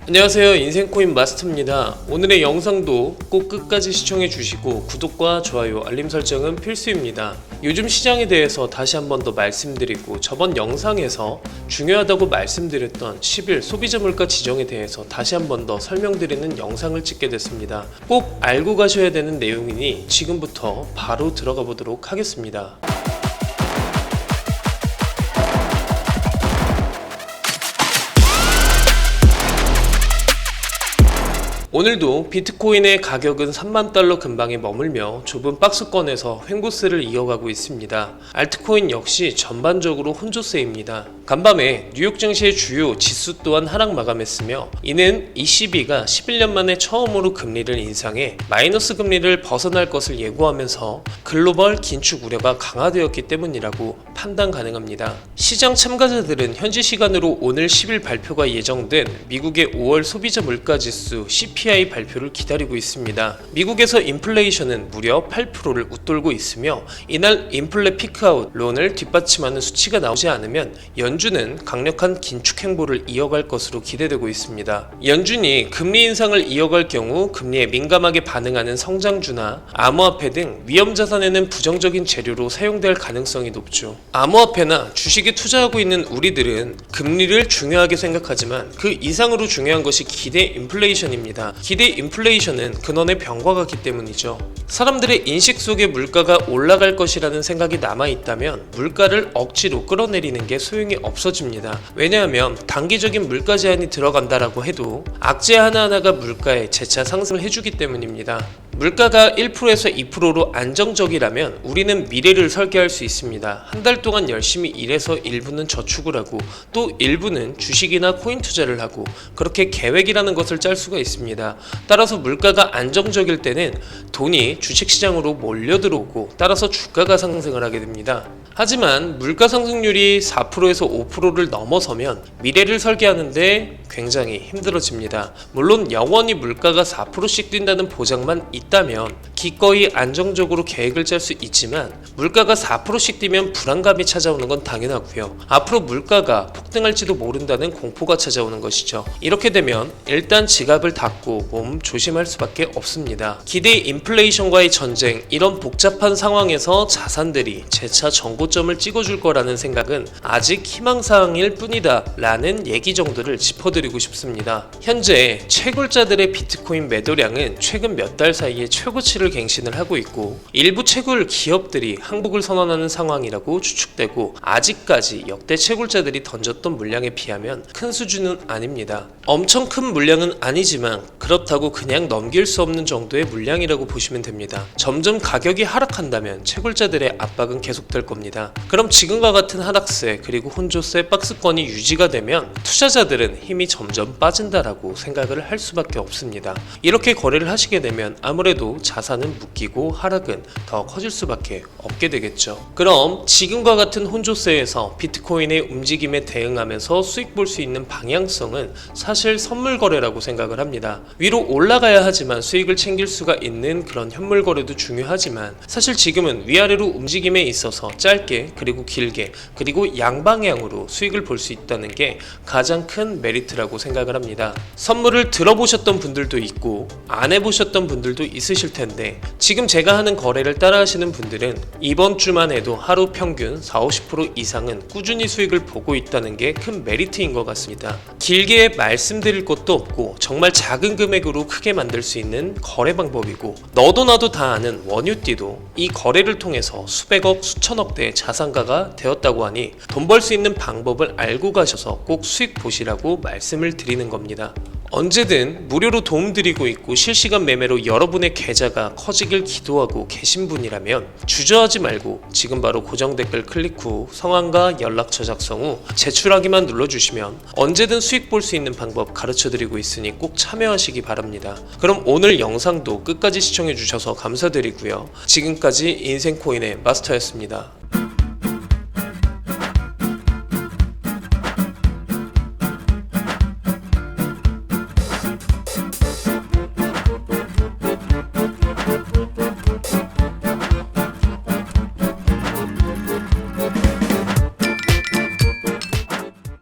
안녕하세요, 인생코인 마스터입니다. 오늘의 영상도 꼭 끝까지 시청해 주시고 구독과 좋아요, 알림 설정은 필수입니다. 요즘 시장에 대해서 다시 한 번 더 말씀드리고, 저번 영상에서 중요하다고 말씀드렸던 10일 소비자 물가 지정에 대해서 다시 한 번 더 설명드리는 영상을 찍게 됐습니다. 꼭 알고 가셔야 되는 내용이니 지금부터 바로 들어가 보도록 하겠습니다. 오늘도 비트코인의 가격은 3만 달러 근방에 머물며 좁은 박스권에서 횡보세를 이어가고 있습니다. 알트코인 역시 전반적으로 혼조세입니다. 간밤에 뉴욕 증시의 주요 지수 또한 하락 마감했으며, 이는 ECB가 11년 만에 처음으로 금리를 인상해 마이너스 금리를 벗어날 것을 예고하면서 글로벌 긴축 우려가 강화되었기 때문이라고 판단 가능합니다. 시장 참가자들은 현지 시간으로 오늘 10일 발표가 예정된 미국의 5월 소비자 물가 지수 CPI 발표를 기다리고 있습니다. 미국에서 인플레이션은 무려 8%를 웃돌고 있으며, 이날 인플레 피크아웃론을 뒷받침하는 수치가 나오지 않으면 연준은 강력한 긴축 행보를 이어갈 것으로 기대되고 있습니다. 연준이 금리 인상을 이어갈 경우 금리에 민감하게 반응하는 성장주나 암호화폐 등 위험자산에는 부정적인 재료로 사용될 가능성이 높죠. 암호화폐나 주식에 투자하고 있는 우리들은 금리를 중요하게 생각하지만 그 이상으로 중요한 것이 기대 인플레이션입니다. 기대 인플레이션은 근원의 병과 같기 때문이죠. 사람들의 인식 속에 물가가 올라갈 것이라는 생각이 남아있다면 물가를 억지로 끌어내리는 게 소용이 없어집니다. 왜냐하면 단기적인 물가 제한이 들어간다라고 해도 악재 하나하나가 물가에 재차 상승을 해주기 때문입니다. 물가가 1%에서 2%로 안정적이라면 우리는 미래를 설계할 수 있습니다. 한 달 동안 열심히 일해서 일부는 저축을 하고 또 일부는 주식이나 코인 투자를 하고, 그렇게 계획이라는 것을 짤 수가 있습니다. 따라서 물가가 안정적일 때는 돈이 주식시장으로 몰려들어오고 따라서 주가가 상승을 하게 됩니다. 하지만 물가 상승률이 4%에서 5%를 넘어서면 미래를 설계하는데 굉장히 힘들어집니다. 물론 영원히 물가가 4%씩 뛴다는 보장만 있다면 기꺼이 안정적으로 계획을 짤 수 있지만, 물가가 4%씩 뛰면 불안감이 찾아오는 건 당연하고요. 앞으로 물가가 폭등할지도 모른다는 공포가 찾아오는 것이죠. 이렇게 되면 일단 지갑을 닫고 몸 조심할 수밖에 없습니다. 기대 인플레이션과의 전쟁, 이런 복잡한 상황에서 자산들이 재차 정고점을 찍어줄 거라는 생각은 아직 희망사항일 뿐이다 라는 얘기 정도를 짚어드리고 싶습니다. 현재 채굴자들의 비트코인 매도량은 최근 몇 달 사이에 최고치를 갱신을 하고 있고, 일부 채굴 기업들이 항복을 선언하는 상황이라고 추측되고, 아직까지 역대 채굴자들이 던졌던 물량에 비하면 큰 수준은 아닙니다. 엄청 큰 물량은 아니지만 그렇다고 그냥 넘길 수 없는 정도의 물량이라고 보시면 됩니다. 점점 가격이 하락한다면 채굴자들의 압박은 계속될 겁니다. 그럼 지금과 같은 하락세 그리고 혼조세 박스권이 유지가 되면 투자자들은 힘이 점점 빠진다라고 생각을 할 수밖에 없습니다. 이렇게 거래를 하시게 되면 아무래도 자산은 묶이고 하락은 더 커질 수밖에 없게 되겠죠. 그럼 지금과 같은 혼조세에서 비트코인의 움직임에 대응하면서 수익 볼 수 있는 방향성은 사실 선물 거래라고 생각을 합니다. 위로 올라가야 하지만 수익을 챙길 수가 있는 그런 현물 거래도 중요하지만, 사실 지금은 위아래로 움직임에 있어서 짧게 그리고 길게 그리고 양방향으로 수익을 볼 수 있다는 게 가장 큰 메리트라고 생각을 합니다. 선물을 들어보셨던 분들도 있고 안 해보셨던 분들도 있으실 텐데, 지금 제가 하는 거래를 따라 하시는 분들은 이번 주만 해도 하루 평균 40-50% 이상은 꾸준히 수익을 보고 있다는 게 큰 메리트인 것 같습니다. 길게 말씀드릴 것도 없고 정말 작은 금액으로 크게 만들 수 있는 거래 방법이고, 너도 나도 다 아는 원유띠도 이 거래를 통해서 수백억 수천억 대의 자산가가 되었다고 하니 돈 벌 수 있는 방법을 알고 가셔서 꼭 수익 보시라고 말씀을 드리는 겁니다. 언제든 무료로 도움드리고 있고 실시간 매매로 여러분의 계좌가 커지길 기도하고 계신 분이라면 주저하지 말고 지금 바로 고정 댓글 클릭 후 성함과 연락처 작성 후 제출하기만 눌러주시면 언제든 수익 볼 수 있는 방법 가르쳐드리고 있으니 꼭 참여하시기 바랍니다. 그럼 오늘 영상도 끝까지 시청해주셔서 감사드리고요. 지금까지 인생코인의 마스터였습니다.